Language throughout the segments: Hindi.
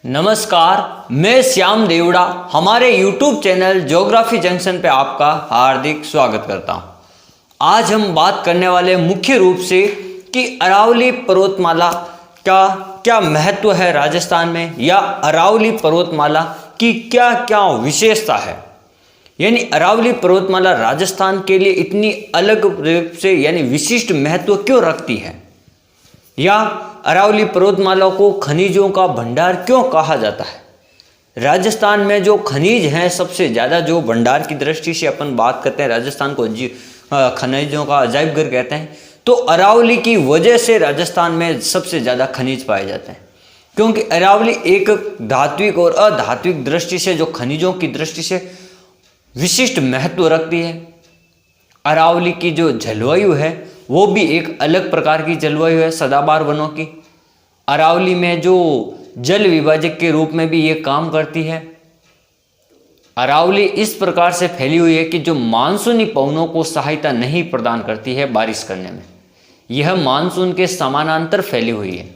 नमस्कार, मैं श्याम देवड़ा हमारे YouTube चैनल ज्योग्राफी जंक्शन पे आपका हार्दिक स्वागत करता हूँ। आज हम बात करने वाले मुख्य रूप से कि अरावली पर्वतमाला का क्या महत्व है राजस्थान में, या अरावली पर्वतमाला की क्या क्या विशेषता है। यानी अरावली पर्वतमाला राजस्थान के लिए इतनी अलग रूप से यानी विशिष्ट महत्व क्यों रखती है, या अरावली पर्वतमाला को खनिजों का भंडार क्यों कहा जाता है। राजस्थान में जो खनिज हैं सबसे ज़्यादा, जो भंडार की दृष्टि से अपन बात करते हैं, राजस्थान को खनिजों का अजायब घर कहते हैं, तो अरावली की वजह से राजस्थान में सबसे ज़्यादा खनिज पाए जाते हैं। क्योंकि अरावली एक धात्विक और अधात्विक दृष्टि से, जो खनिजों की दृष्टि से विशिष्ट महत्व रखती है। अरावली की जो जलवायु है वो भी एक अलग प्रकार की जलवायु है, सदाबहार वनों की। अरावली में जो जल विभाजक के रूप में भी ये काम करती है। अरावली इस प्रकार से फैली हुई है कि जो मानसूनी पवनों को सहायता नहीं प्रदान करती है बारिश करने में, यह मानसून के समानांतर फैली हुई है।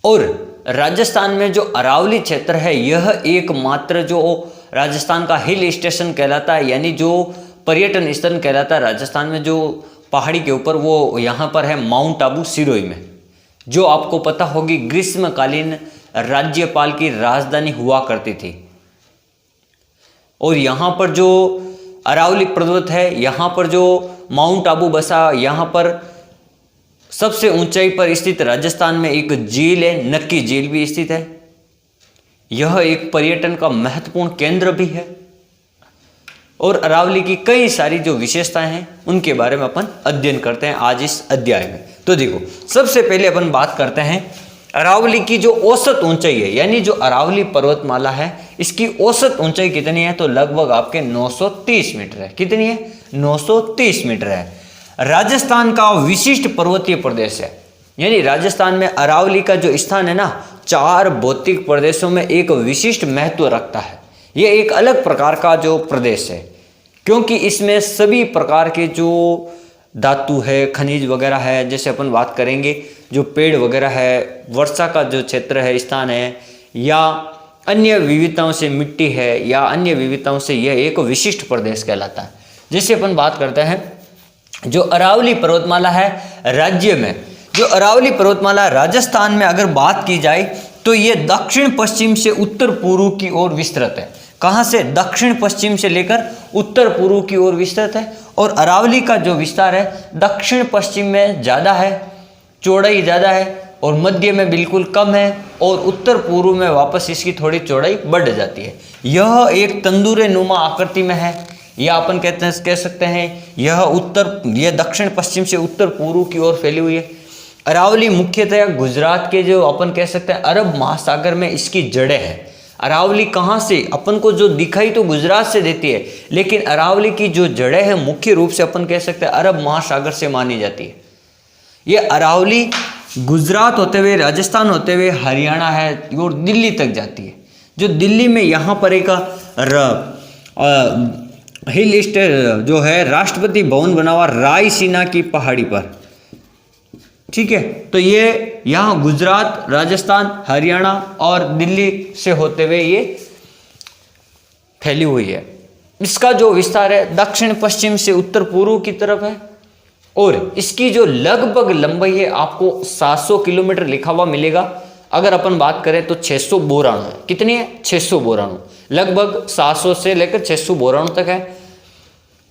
और राजस्थान में जो अरावली क्षेत्र है, यह एकमात्र जो राजस्थान का हिल स्टेशन कहलाता है, यानी जो पर्यटन स्थल कहलाता है राजस्थान में, जो पहाड़ी के ऊपर, वो यहाँ पर है माउंट आबू सिरोही में, जो आपको पता होगी ग्रीष्मकालीन राज्यपाल की राजधानी हुआ करती थी। और यहाँ पर जो अरावली पर्वत है, यहाँ पर जो माउंट आबू बसा, यहाँ पर सबसे ऊंचाई पर स्थित राजस्थान में एक झील है, नक्की झील भी स्थित है। यह एक पर्यटन का महत्वपूर्ण केंद्र भी है। और अरावली की कई सारी जो विशेषताएं हैं उनके बारे में अपन अध्ययन करते हैं आज इस अध्याय में। तो देखो, सबसे पहले अपन बात करते हैं अरावली की जो औसत ऊंचाई है, यानी जो अरावली पर्वतमाला है इसकी औसत ऊंचाई कितनी है, तो लगभग आपके 930 मीटर है। कितनी है? 930 मीटर है। राजस्थान का विशिष्ट पर्वतीय प्रदेश है। यानी राजस्थान में अरावली का जो स्थान है ना, 4 भौतिक प्रदेशों में एक विशिष्ट महत्व रखता है। ये एक अलग प्रकार का जो प्रदेश है, क्योंकि इसमें सभी प्रकार के जो धातु है, खनिज वगैरह है, जैसे अपन बात करेंगे जो पेड़ वगैरह है, वर्षा का जो क्षेत्र है, स्थान है, या अन्य विविधताओं से मिट्टी है, या अन्य विविधताओं से यह एक विशिष्ट प्रदेश कहलाता है। जैसे अपन बात करते हैं जो अरावली पर्वतमाला है राज्य में, जो अरावली पर्वतमाला राजस्थान में अगर बात की जाए तो ये दक्षिण पश्चिम से उत्तर पूर्व की ओर विस्तृत है। कहाँ से? दक्षिण पश्चिम से लेकर उत्तर पूर्व की ओर विस्तृत है। और अरावली का जो विस्तार है दक्षिण पश्चिम में ज़्यादा है, चौड़ाई ज़्यादा है, और मध्य में बिल्कुल कम है, और उत्तर पूर्व में वापस इसकी थोड़ी चौड़ाई बढ़ जाती है। यह एक तंदूरे नुमा आकृति में है, या अपन कह सकते हैं यह दक्षिण पश्चिम से उत्तर पूर्व की ओर फैली हुई है। अरावली मुख्यतः गुजरात के, जो अपन कह सकते हैं अरब महासागर में इसकी जड़ें हैं। अरावली कहाँ से? अपन को जो दिखाई तो गुजरात से देती है, लेकिन अरावली की जो जड़ें हैं मुख्य रूप से अपन कह सकते हैं अरब महासागर से मानी जाती है। ये अरावली गुजरात होते हुए, राजस्थान होते हुए हरियाणा है और दिल्ली तक जाती है। जो दिल्ली में यहाँ पर एक हिल स्टेशन जो है, राष्ट्रपति भवन बना हुआ रायसीना की पहाड़ी पर, ठीक है। तो ये यहाँ गुजरात, राजस्थान, हरियाणा और दिल्ली से होते हुए ये फैली हुई है। इसका जो विस्तार है दक्षिण पश्चिम से उत्तर पूर्व की तरफ है, और इसकी जो लगभग लंबाई है आपको 700 किलोमीटर लिखा हुआ मिलेगा। अगर अपन बात करें तो 692 है। कितनी है? 692, लगभग 700 से लेकर 692 तक है।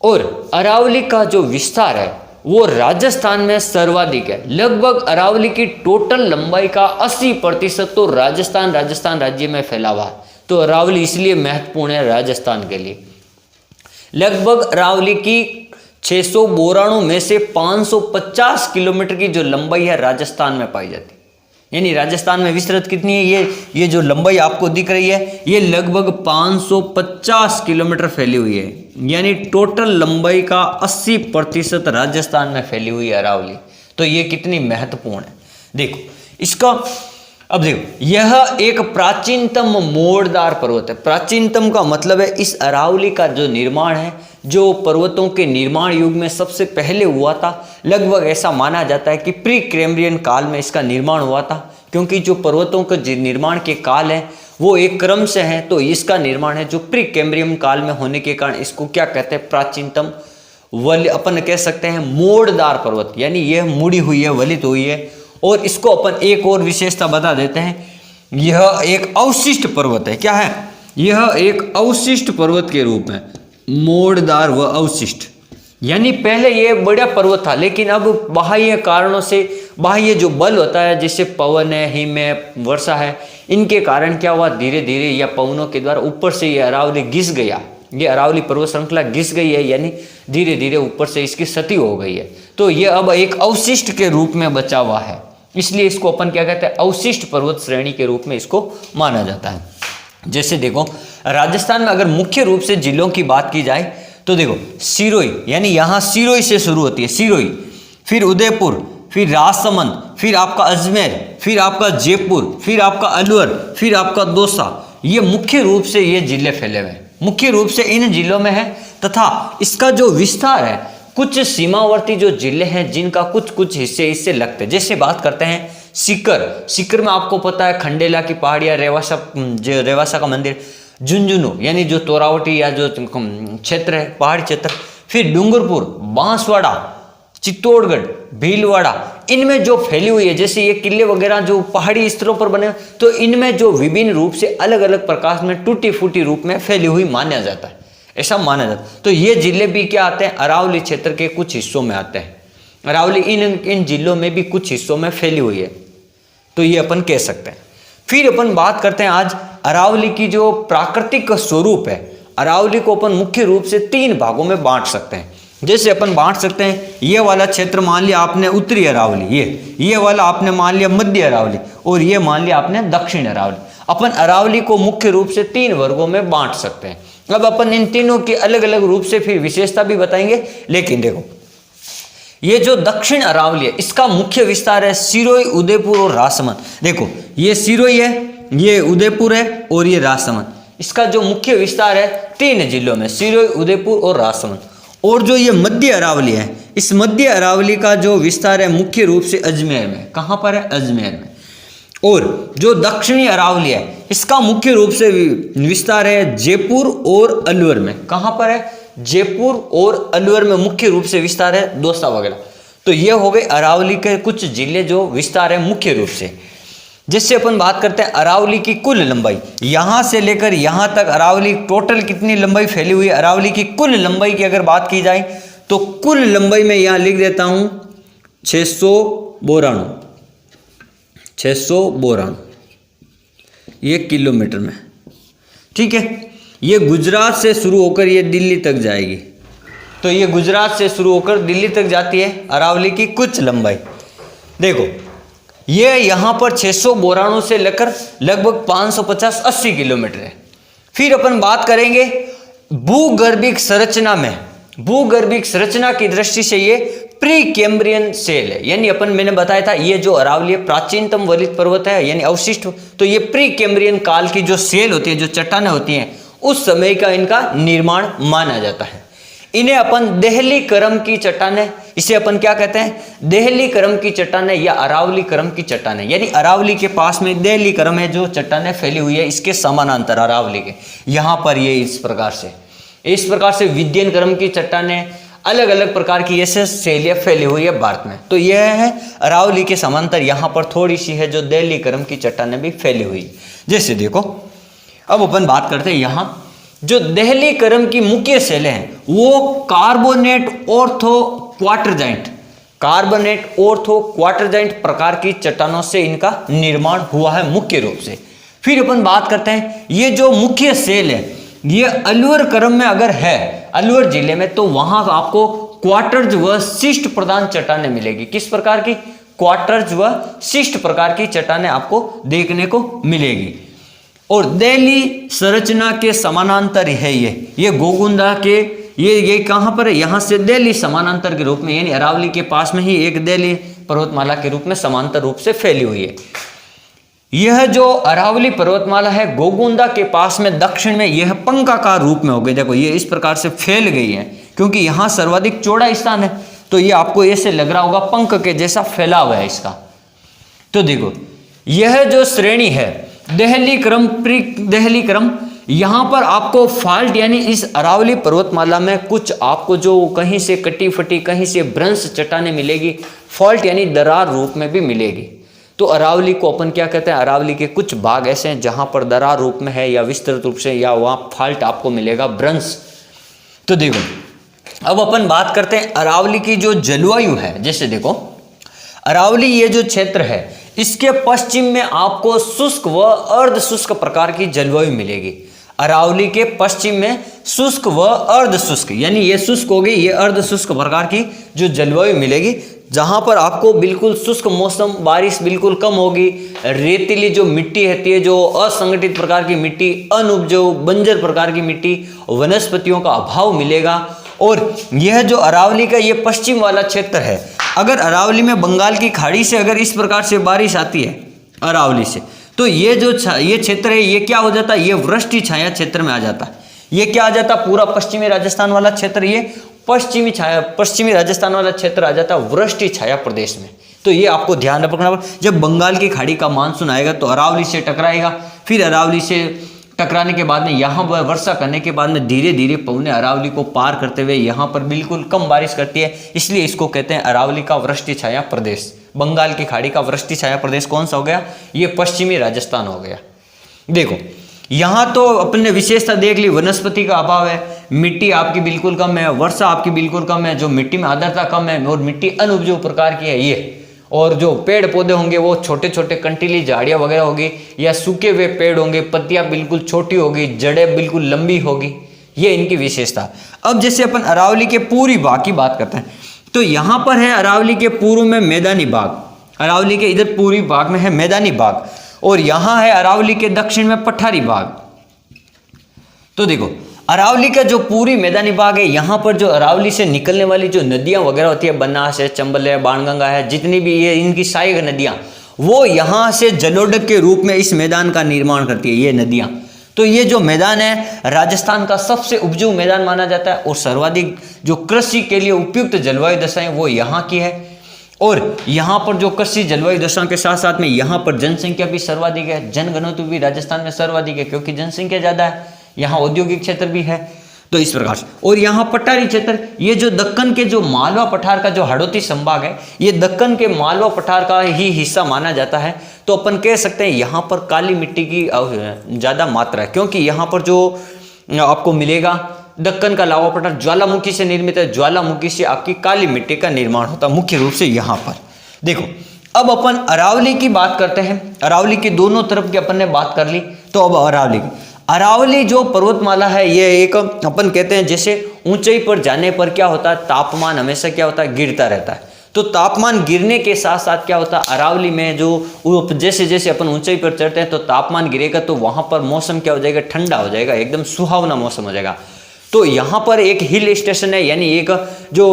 और अरावली का जो विस्तार है वो राजस्थान में सर्वाधिक है। लगभग अरावली की टोटल लंबाई का 80% तो राजस्थान राज्य में फैला हुआ है। तो अरावली इसलिए महत्वपूर्ण है राजस्थान के लिए। लगभग अरावली की 692 में से 550 किलोमीटर की जो लंबाई है राजस्थान में पाई जाती है। यानी राजस्थान में विस्तृत कितनी है? ये जो लंबाई आपको दिख रही है, ये लगभग 550 किलोमीटर फैली हुई है। यानी टोटल लंबाई का 80% राजस्थान में फैली हुई है अरावली। तो ये कितनी महत्वपूर्ण है, देखो इसका। अब देखो, यह एक प्राचीनतम मोड़दार पर्वत है। प्राचीनतम का मतलब है इस अरावली का जो निर्माण है, जो पर्वतों के निर्माण युग में सबसे पहले हुआ था, लगभग ऐसा माना जाता है कि प्री कैम्ब्रियन काल में इसका निर्माण हुआ था। क्योंकि जो पर्वतों के निर्माण के काल है वो एक क्रम से है, तो इसका निर्माण है जो प्री कैम्ब्रियम काल में होने के कारण इसको क्या कहते हैं, प्राचीनतम अपन कह सकते हैं मोड़दार पर्वत, यानी यह मुड़ी हुई है, वलित हुई है। और इसको अपन एक और विशेषता बता देते हैं, यह एक अवशिष्ट पर्वत है। क्या है, यह एक अवशिष्ट पर्वत के रूप में, मोड़दार व अवशिष्ट, यानी पहले ये बड़ा पर्वत था, लेकिन अब बाह्य कारणों से, बाह्य जो बल होता है जैसे पवन है, हिम है, वर्षा है, इनके कारण क्या हुआ, धीरे धीरे या पवनों के द्वारा ऊपर से ये अरावली घिस गया, ये अरावली पर्वत श्रृंखला घिस गई है, यानी धीरे धीरे ऊपर से इसकी क्षति हो गई है। तो ये अब एक अवशिष्ट के रूप में बचा हुआ है, इसलिए इसको अपन क्या कहते हैं, अवशिष्ट पर्वत श्रेणी के रूप में इसको माना जाता है। जैसे देखो राजस्थान में अगर मुख्य रूप से जिलों की बात की जाए तो देखो सिरोही, यानी यहाँ सिरोही से शुरू होती है, सिरोही, फिर उदयपुर, फिर राजसमंद, फिर आपका अजमेर, फिर आपका जयपुर, फिर आपका अलवर, फिर आपका दौसा, ये मुख्य रूप से ये जिले फैले हुए हैं, मुख्य रूप से इन जिलों में है। तथा इसका जो विस्तार है, कुछ सीमावर्ती जो जिले हैं जिनका कुछ कुछ हिस्से इससे लगते हैं। जैसे बात करते हैं सीकर में आपको पता है खंडेला की पहाड़ियाँ, रेवासा का मंदिर, झुंझुनू यानी जो तोरावटी या जो क्षेत्र है, पहाड़ी क्षेत्र, फिर डूंगरपुर, बांसवाड़ा, चित्तौड़गढ़, भीलवाड़ा, इनमें जो फैली हुई है, जैसे ये किले वगैरह जो पहाड़ी स्तरों पर बने, तो इनमें जो विभिन्न रूप से अलग अलग प्रकार में टूटी फूटी रूप में फैली हुई माना जाता है, ऐसा माना जाता है। तो ये जिले भी क्या आते हैं, अरावली क्षेत्र के कुछ हिस्सों में आते हैं। अरावली इन जिलों में भी कुछ हिस्सों में फैली हुई है, तो ये अपन कह सकते हैं। फिर अपन बात करते हैं आज अरावली की जो प्राकृतिक स्वरूप है। अरावली को अपन मुख्य रूप से 3 भागों में बांट सकते हैं। जैसे अपन बांट सकते हैं, ये वाला क्षेत्र मान लिया आपने उत्तरी अरावली, ये वाला आपने मान लिया मध्य अरावली, और ये मान लिया आपने दक्षिण अरावली। अपन अरावली को मुख्य रूप से 3 वर्गों में बांट सकते हैं। अब अपन इन तीनों की अलग अलग रूप से फिर विशेषता भी बताएंगे, लेकिन देखो ये जो दक्षिण अरावली है इसका मुख्य विस्तार है सिरोही, उदयपुर और राजसमंद। देखो ये सिरोही है, ये उदयपुर है और ये राजसमंद। इसका जो मुख्य विस्तार है 3 जिलों में, सिरोही, उदयपुर और राजसमंद। और जो ये मध्य अरावली है, इस मध्य अरावली का जो विस्तार है मुख्य रूप से अजमेर में। कहाँ पर है, अजमेर में। और जो दक्षिणी अरावली है इसका मुख्य रूप से विस्तार है जयपुर और अलवर में। कहाँ पर है, जयपुर और अलवर में मुख्य रूप से विस्तार है, दौसा वगैरह। तो ये हो गए अरावली के कुछ जिले जो विस्तार है मुख्य रूप से। जिससे अपन बात करते हैं अरावली की कुल लंबाई, यहाँ से लेकर यहाँ तक अरावली टोटल कितनी लंबाई फैली हुई है। अरावली की कुल लंबाई की अगर बात की जाए तो कुल लंबाई में यहाँ लिख देता हूँ 692 ये किलोमीटर में, ठीक है। ये गुजरात से शुरू होकर ये दिल्ली तक जाएगी, तो ये गुजरात से शुरू होकर दिल्ली तक जाती है अरावली की कुछ लंबाई। देखो ये यहाँ पर 692 से लेकर लगभग 550-80 किलोमीटर है। फिर अपन बात करेंगे भूगर्भिक संरचना में। भूगर्भिक संरचना की दृष्टि से ये प्री कैम्ब्रियन सेल है, यानी अपन मैंने बताया था ये जो अरावली प्राचीनतम वलित पर्वत है यानी अवशिष्ट, तो ये प्री कैम्ब्रियन काल की जो सेल होती है, जो चट्टानें होती हैं, उस समय का इनका निर्माण माना जाता है। इन्हें अपन देहली करम की चट्टानें, इसे अपन क्या कहते हैं, देहली करम की चट्टानें या अरावली करम की चट्टानें, यानी अरावली के पास में देहली करम है जो चट्टानें फैली हुई है, इसके समानांतर अरावली के यहाँ पर ये इस प्रकार से विद्यन करम की चट्टानें, अलग अलग प्रकार की ऐसे शैलियाँ फैली हुई है भारत में। तो यह है अरावली के समांतर यहाँ पर थोड़ी सी है जो देहली करम की चट्टानें भी फैली हुई है। जैसे देखो अब अपन बात करते हैं यहाँ जो देहली करम की मुख्य शैलें हैं वो कार्बोनेट ऑर्थो क्वार्टर प्रकार की चट्टानों से इनका निर्माण हुआ है मुख्य रूप से। फिर अपन बात करते हैं ये जो मुख्य शैल है ये अलवर करम में अगर है, अलवर जिले में, तो वहां आपको क्वार्टर्ज व शिष्ट प्रधान चट्टानें मिलेगी। किस प्रकार की, क्वार्टर्ज व शिष्ट प्रकार की चट्टानें आपको देखने को मिलेगी। और देहली संरचना के समानांतर है ये गोगुंदा के, ये कहाँ पर है, यहाँ से देहली समानांतर के रूप में, यानी अरावली के पास में ही एक देहली पर्वतमाला के रूप में समांतर रूप से फैली हुई है। यह जो अरावली पर्वतमाला है गोगुंदा के पास में दक्षिण में यह पंखाकार रूप में हो गई। देखो ये इस प्रकार से फैल गई है क्योंकि यहाँ सर्वाधिक चौड़ा स्थान है, तो ये आपको ऐसे लग रहा होगा पंख के जैसा फैला हुआ है इसका। तो देखो यह जो श्रेणी है दहली क्रम, यहाँ पर आपको फाल्ट यानी इस अरावली पर्वतमाला में कुछ आपको जो कहीं से कटी फटी, कहीं से भ्रंश चट्टानें मिलेगी, फॉल्ट यानी दरार रूप में भी मिलेगी। तो अरावली को अपन क्या कहते हैं, अरावली के कुछ भाग ऐसे हैं जहाँ पर दरार रूप में है या विस्तृत रूप से या वहाँ फाल्ट आपको मिलेगा, भ्रंश। तो देखो अब अपन बात करते हैं अरावली की जो जलवायु है। जैसे देखो अरावली ये जो क्षेत्र है इसके पश्चिम में आपको शुष्क व अर्ध शुष्क प्रकार की जलवायु मिलेगी। अरावली के पश्चिम में शुष्क व अर्ध शुष्क, यानी ये शुष्क होगी, ये अर्ध शुष्क प्रकार की जो जलवायु मिलेगी, जहां पर आपको बिल्कुल शुष्क मौसम, बारिश बिल्कुल कम होगी, रेतीली जो मिट्टी रहती है, जो असंगठित प्रकार की मिट्टी, अनउपजाऊ बंजर प्रकार की मिट्टी, वनस्पतियों का अभाव मिलेगा। और यह जो अरावली का ये पश्चिम वाला क्षेत्र है, अगर अरावली में बंगाल की खाड़ी से अगर इस प्रकार से बारिश आती है अरावली से, तो ये जो ये क्षेत्र है ये क्या हो जाता है, ये वृष्टि छाया क्षेत्र में आ जाता है। ये क्या आ जाता, पूरा पश्चिमी राजस्थान वाला क्षेत्र ये पश्चिमी राजस्थान वाला क्षेत्र आ जाता है वृष्टि छाया प्रदेश में। तो ये आपको ध्यान रखना पड़ेगा। जब बंगाल की खाड़ी का मानसून आएगा तो अरावली से टकराएगा, फिर अरावली से टकराने के बाद में यहाँ वर्षा करने के बाद में धीरे धीरे पवने अरावली को पार करते हुए यहाँ पर बिल्कुल कम बारिश करती है, इसलिए इसको कहते हैं अरावली का वृष्टि छाया प्रदेश। बंगाल की खाड़ी का वृष्टि छाया प्रदेश कौन सा हो गया, ये पश्चिमी राजस्थान हो गया। देखो यहाँ तो अपने विशेषता देख ली, वनस्पति का अभाव है, मिट्टी आपकी बिल्कुल कम है, वर्षा आपकी बिल्कुल कम है, जो मिट्टी में आर्द्रता कम है और मिट्टी अनउपजाऊ प्रकार की है ये, और जो पेड़ पौधे होंगे वो छोटे छोटे कंटीली झाड़ियाँ वगैरह होगी या सूखे हुए पेड़ होंगे, पत्तियाँ बिल्कुल छोटी होगी, जड़ें बिल्कुल लंबी होगी, ये इनकी विशेषता। अब जैसे अपन अरावली के पूर्वी भाग की बात करते हैं तो यहाँ पर है अरावली के पूर्व में मैदानी भाग, अरावली के इधर पूर्वी भाग में है मैदानी भाग, और यहाँ है अरावली के दक्षिण में पठारी भाग। तो देखो अरावली का जो पूरी मैदानी भाग है, यहाँ पर जो अरावली से निकलने वाली जो नदियाँ वगैरह होती है, बनास है, चंबल है, बाणगंगा है, जितनी भी ये इनकी सहायक नदियाँ, वो यहाँ से जलोढ़ के रूप में इस मैदान का निर्माण करती है ये नदियाँ। तो ये जो मैदान है राजस्थान का सबसे उपजाऊ मैदान माना जाता है, और सर्वाधिक जो कृषि के लिए उपयुक्त जलवायु दशाएं वो यहाँ की है। और यहाँ पर जो कृषि जलवायु दशा के साथ साथ में यहाँ पर जनसंख्या भी सर्वाधिक है, जनघनत्व भी राजस्थान में सर्वाधिक है क्योंकि जनसंख्या ज़्यादा है, यहाँ औद्योगिक क्षेत्र भी है। तो इस प्रकार से, और यहाँ पठारी क्षेत्र, ये जो दक्कन के जो मालवा पठार का जो हड़ौती संभाग है, ये दक्कन के मालवा पठार का ही हिस्सा माना जाता है। तो अपन कह सकते हैं यहाँ पर काली मिट्टी की ज़्यादा मात्रा है, क्योंकि यहाँ पर जो आपको मिलेगा दक्कन का लावा पठार ज्वालामुखी से निर्मित है, ज्वालामुखी से आपकी काली मिट्टी का निर्माण होता है मुख्य रूप से यहाँ पर। देखो अब अपन अरावली की बात करते हैं, अरावली की दोनों तरफ की अपन ने बात कर ली। तो अब अरावली जो पर्वतमाला है ये एक अपन कहते हैं जैसे ऊंचाई पर जाने पर क्या होता है, तापमान हमेशा क्या होता है, गिरता रहता है। तो तापमान गिरने के साथ साथ क्या होता है, अरावली में जो जैसे जैसे अपन ऊंचाई पर चढ़ते हैं तो तापमान गिरेगा, तो वहां पर मौसम क्या हो जाएगा, ठंडा हो जाएगा, एकदम सुहावना मौसम हो जाएगा। तो यहाँ पर एक हिल स्टेशन है, यानी एक जो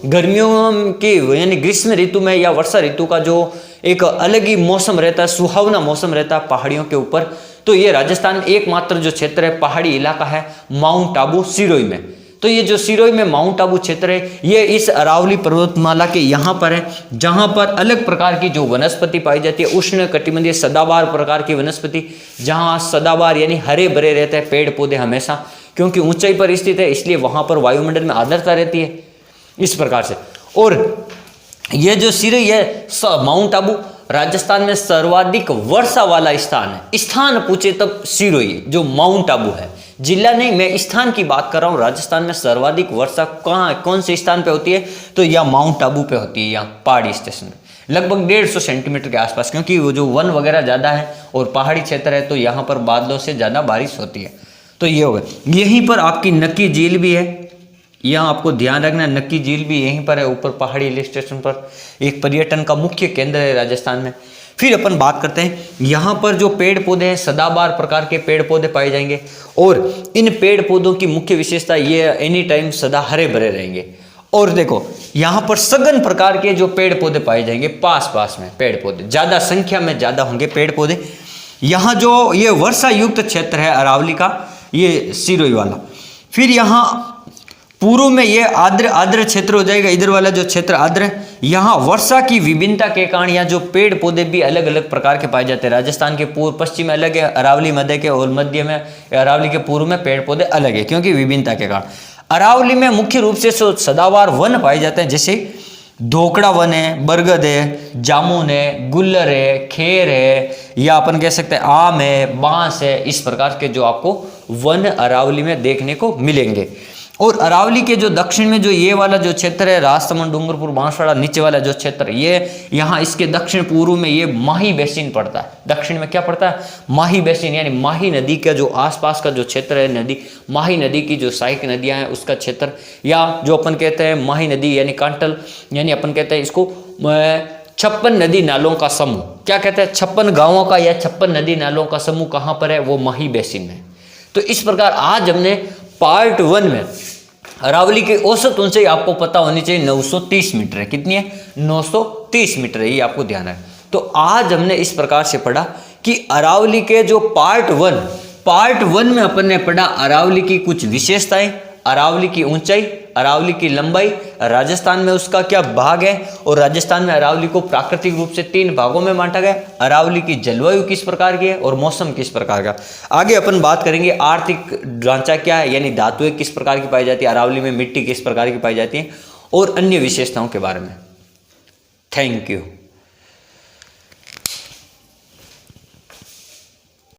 गर्मियों की यानी ग्रीष्म ऋतु में या वर्षा ऋतु का जो एक अलग ही मौसम रहता है, सुहावना मौसम रहता है पहाड़ियों के ऊपर। तो ये राजस्थान एकमात्र जो क्षेत्र है पहाड़ी इलाका है माउंट आबू सिरोही में। तो ये जो सिरोही में माउंट आबू क्षेत्र है ये इस अरावली पर्वतमाला के यहाँ पर है, जहाँ पर अलग प्रकार की जो वनस्पति पाई जाती है, उष्ण कटिबंधीय सदाबहार प्रकार की वनस्पति, जहाँ सदाबहार यानी हरे भरे रहते हैं पेड़ पौधे हमेशा, क्योंकि ऊंचाई पर स्थित है इसलिए वहाँ पर वायुमंडल में आर्द्रता रहती है इस प्रकार से। और ये जो सिरोही है माउंट आबू राजस्थान में सर्वाधिक वर्षा वाला स्थान है। स्थान पूछे तब सिरोही जो माउंट आबू है, जिला नहीं, मैं स्थान की बात कर रहा हूँ। राजस्थान में सर्वाधिक वर्षा कौन से स्थान पे होती है, तो यह माउंट आबू पे होती है, यहाँ पहाड़ी स्टेशन में लगभग 150 सेंटीमीटर के आसपास, क्योंकि वो जो वन वगैरह ज़्यादा है और पहाड़ी क्षेत्र है तो यहाँ पर बादलों से ज़्यादा बारिश होती है। तो ये हो गया। यहीं पर आपकी नक्की झील भी है, यहाँ आपको ध्यान रखना, नक्की झील भी यहीं पर है ऊपर पहाड़ी हिल स्टेशन पर, एक पर्यटन का मुख्य केंद्र है राजस्थान में। फिर अपन बात करते हैं यहाँ पर जो पेड़ पौधे हैं सदाबहार प्रकार के पेड़ पौधे पाए जाएंगे, और इन पेड़ पौधों की मुख्य विशेषता ये एनी टाइम सदा हरे भरे रहेंगे। और देखो यहाँ पर सघन प्रकार के जो पेड़ पौधे पाए जाएंगे, पास पास में पेड़ पौधे ज़्यादा संख्या में ज़्यादा होंगे पेड़ पौधे। यहाँ जो ये वर्षा युक्त क्षेत्र है अरावली का, ये सिरोही वाला। फिर यहाँ पूर्व में ये आर्द्र क्षेत्र हो जाएगा, इधर वाला जो क्षेत्र आर्द्र है। यहाँ वर्षा की विभिन्नता के कारण यहाँ जो पेड़ पौधे भी अलग अलग प्रकार के पाए जाते हैं। राजस्थान के पूर्व पश्चिम में अलग है, अरावली मध्य के और मध्य में, अरावली के पूर्व में पेड़ पौधे अलग है क्योंकि विभिन्नता के कारण। अरावली में मुख्य रूप से सदाबहार वन पाए जाते हैं, जैसे धोकड़ा वन है, बरगद है, जामुन है, गुल्लर है, खेर है, या अपन कह सकते हैं आम है, बांस है। इस प्रकार के जो आपको वन अरावली में देखने को मिलेंगे। और अरावली के जो दक्षिण में जो ये वाला जो क्षेत्र है, राजसमंद, डूंगरपुर, बांसवाड़ा, नीचे वाला जो क्षेत्र है, ये यहाँ इसके दक्षिण पूर्व में ये माही बेसिन पड़ता है। दक्षिण में क्या पड़ता है? माही बेसिन, यानी माही नदी का जो आसपास का जो क्षेत्र है, नदी माही नदी की जो सहायक नदियाँ हैं उसका क्षेत्र, या जो अपन कहते हैं माही नदी यानी कांटल, यानी अपन कहते हैं इसको 56 नदी नालों का समूह। क्या कहते हैं? 56 गाँवों का या 56 नदी नालों का समूह कहाँ पर है? वो माही बेसिन में। तो इस प्रकार आज हमने पार्ट 1 में अरावली की औसत ऊंचाई आपको पता होनी चाहिए 930 मीटर है। कितनी है? 930 मीटर है, ये आपको ध्यान है। तो आज हमने इस प्रकार से पढ़ा कि अरावली के जो पार्ट 1 में अपन ने पढ़ा अरावली की कुछ विशेषताएं, अरावली की ऊंचाई, अरावली की लंबाई, राजस्थान में उसका क्या भाग है, और राजस्थान में अरावली को प्राकृतिक रूप से 3 भागों में बांटा गया। अरावली की जलवायु किस प्रकार की है और मौसम किस प्रकार का। आगे अपन बात करेंगे आर्थिक ढांचा क्या है, यानी धातुएं किस प्रकार की पाई जाती है, अरावली में मिट्टी किस प्रकार की पाई जाती है, और अन्य विशेषताओं के बारे में। Thank you.